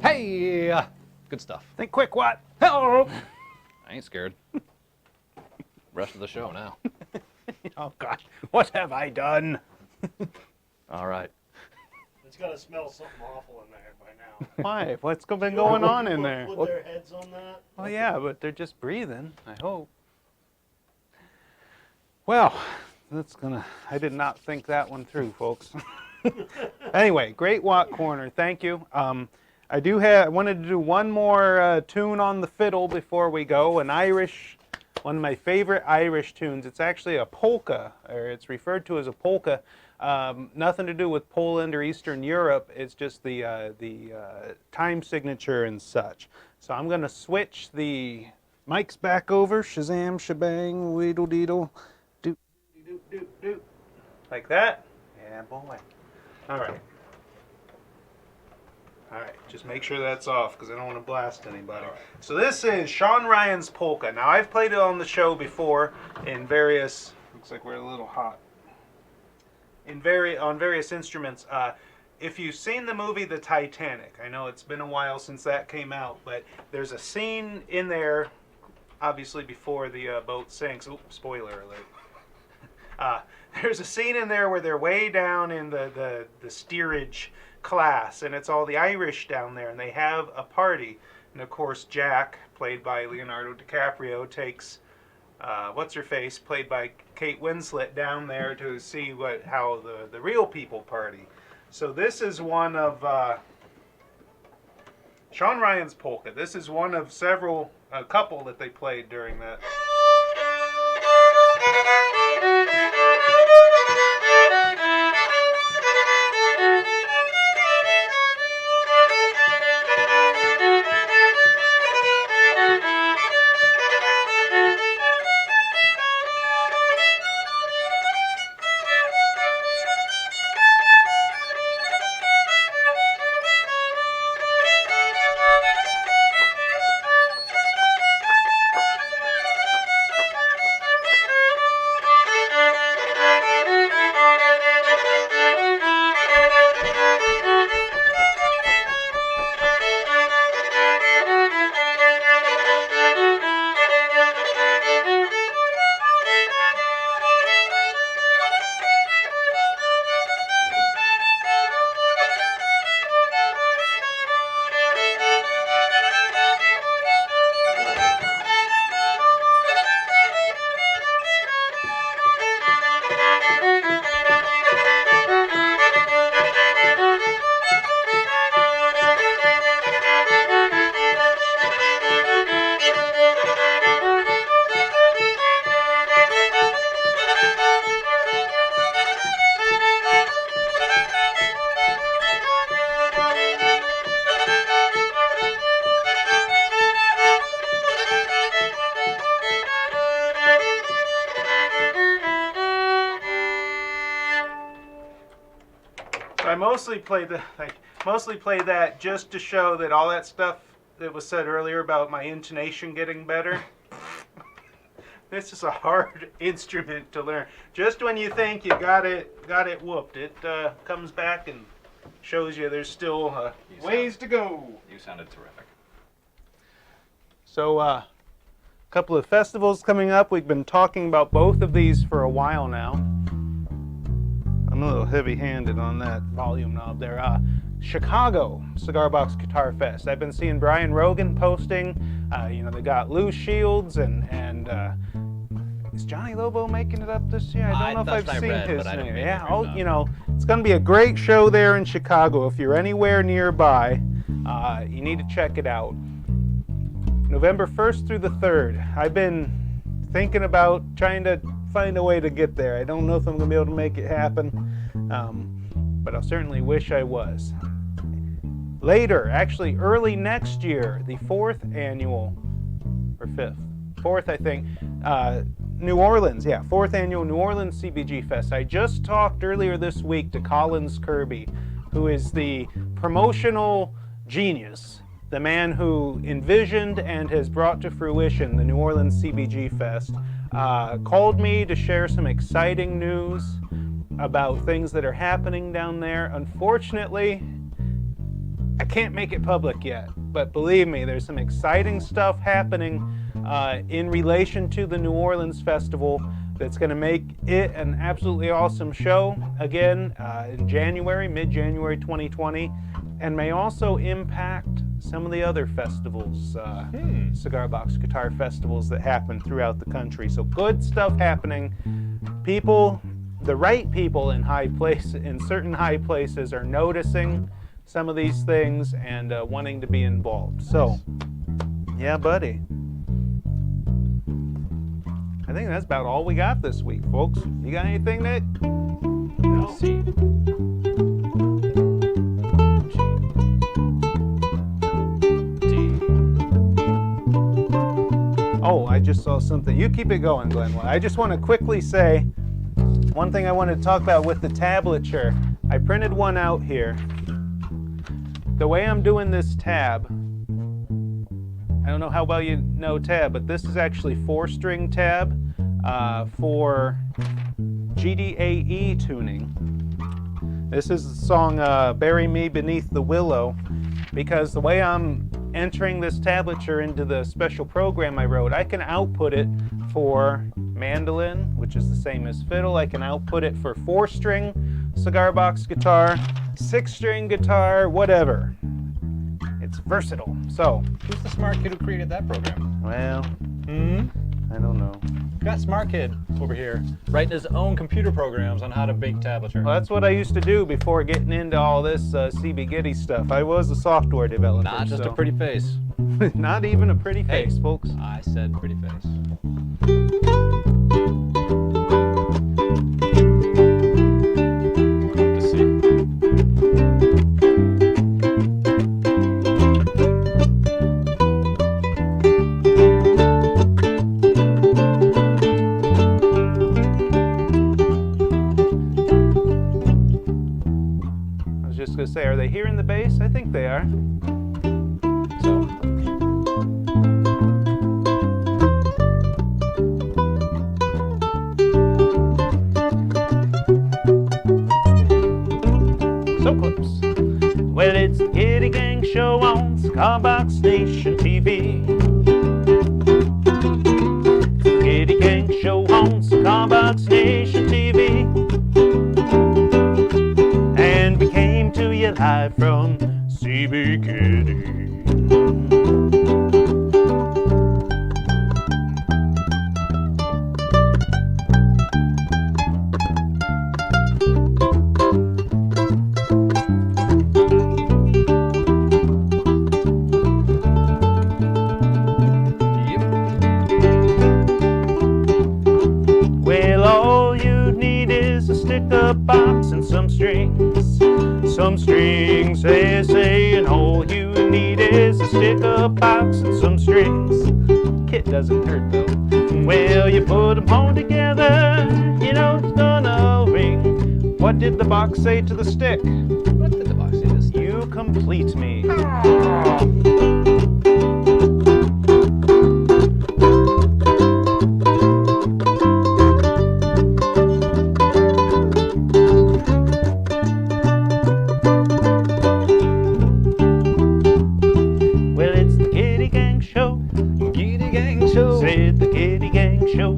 Hey! Good stuff. Think quick, Watt. Hello! I ain't scared. Rest of the show now. Oh, gosh. What have I done? All right. It's got to smell something awful in there by now. Why? What's been going on in there? Put their heads on that? Well, yeah, but they're just breathing, I hope. Well, I did not think that one through, folks. Anyway, great Watt Corner. Thank you. I wanted to do one more tune on the fiddle before we go. One of my favorite Irish tunes. It's actually a polka, or it's referred to as a polka. Nothing to do with Poland or Eastern Europe. It's just the time signature and such. So I'm going to switch the mics back over. Shazam, shebang, weedle deedle. Do. Like that? Yeah, boy. All right. Just make sure that's off because I don't want to blast anybody. Right. So this is Sean Ryan's Polka. Now I've played it on the show before in various, looks like we're a little hot, on various instruments. If you've seen the movie The Titanic, I know it's been a while since that came out, but there's a scene in there, obviously before the boat sinks. Oops, spoiler alert. There's a scene in there where they're way down in the steerage class, and it's all the Irish down there, and they have a party. And of course, Jack, played by Leonardo DiCaprio, takes what's-her-face, played by Kate Winslet, down there to see how the real people party. So this is one of Sean Ryan's Polka. This is one of a couple that they played during that. I mostly play that just to show that all that stuff that was said earlier about my intonation getting better. This is a hard instrument to learn. Just when you think you got it whooped, it comes back and shows you there's still ways to go. You sounded terrific. So, a couple of festivals coming up. We've been talking about both of these for a while now. I'm a little heavy-handed on that volume knob there. Chicago Cigar Box Guitar Fest. I've been seeing Brian Rogan posting. You know, they got Lou Shields and is Johnny Lobo making it up this year? I don't know if I've seen his name. Yeah, you know, it's going to be a great show there in Chicago. If you're anywhere nearby, you need to check it out. November 1st through the 3rd. I've been thinking about trying to find a way to get there. I don't know if I'm going to be able to make it happen, but I certainly wish I was. Later, actually early next year, the 4th annual, or 5th? 4th, I think, New Orleans, 4th annual New Orleans CBG Fest. I just talked earlier this week to Collins Kirby, who is the promotional genius, the man who envisioned and has brought to fruition the New Orleans CBG Fest. Called me to share some exciting news about things that are happening down there. Unfortunately, I can't make it public yet, but believe me, there's some exciting stuff happening in relation to the New Orleans Festival that's going to make it an absolutely awesome show again in January, mid-January 2020, and may also impact some of the other festivals, cigar box guitar festivals that happen throughout the country. So good stuff happening. People, the right people in certain high places are noticing some of these things and wanting to be involved. So, yeah, buddy. I think that's about all we got this week, folks. You got anything, Nick? No. See. Oh, I just saw something. You keep it going, Glenn. I just want to quickly say one thing I wanted to talk about with the tablature. I printed one out here. The way I'm doing this tab, I don't know how well you know tab, but this is actually 4-string tab for GDAE tuning. This is the song Bury Me Beneath the Willow, because the way I'm entering this tablature into the special program I wrote, I can output it for mandolin, which is the same as fiddle. I can output it for 4-string cigar box guitar, 6-string guitar, whatever. It's versatile. So, who's the smart kid who created that program? Well, I don't know. Got smart kid over here writing his own computer programs on how to bake tablature. Well, that's what I used to do before getting into all this CB Gitty stuff. I was a software developer. Not just a pretty face. Not even a pretty face, folks. I said pretty face. Say, are they hearing the bass? I think they are. So close. Well, it's the Gitty Gang Show on Cigar Box Station TV. Gitty Gang Show on Cigar Box Station TV. And we came to you live from CB Gitty. Well, all you need is a sticker box and some strings. Some strings, they say, and all you need is a sticker box and some strings. Kit doesn't hurt though. Well, you put them all together, you know it's gonna ring. What did the box say to the stick? What did the box say to the stick? You complete me. Well, it's the Gitty Gang Show. Gitty Gang Show. Say it, the Gitty Gang Show.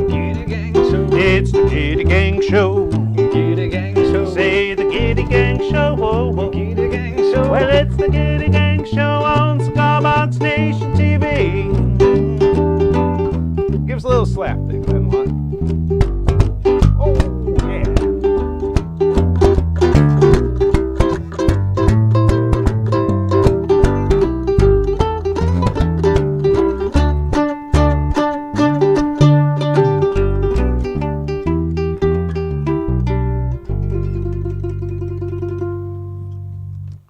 Gitty Gang Show. It's the Gitty Gang Show. Gitty Gang Show. Say the Gitty Gang Show. Gitty Gang Show. Well, it's the Gitty Gang Show on Cigar Nation TV. Give us a little slap there, Glenn. Oh, yeah.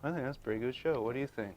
I think that's a pretty good show. What do you think?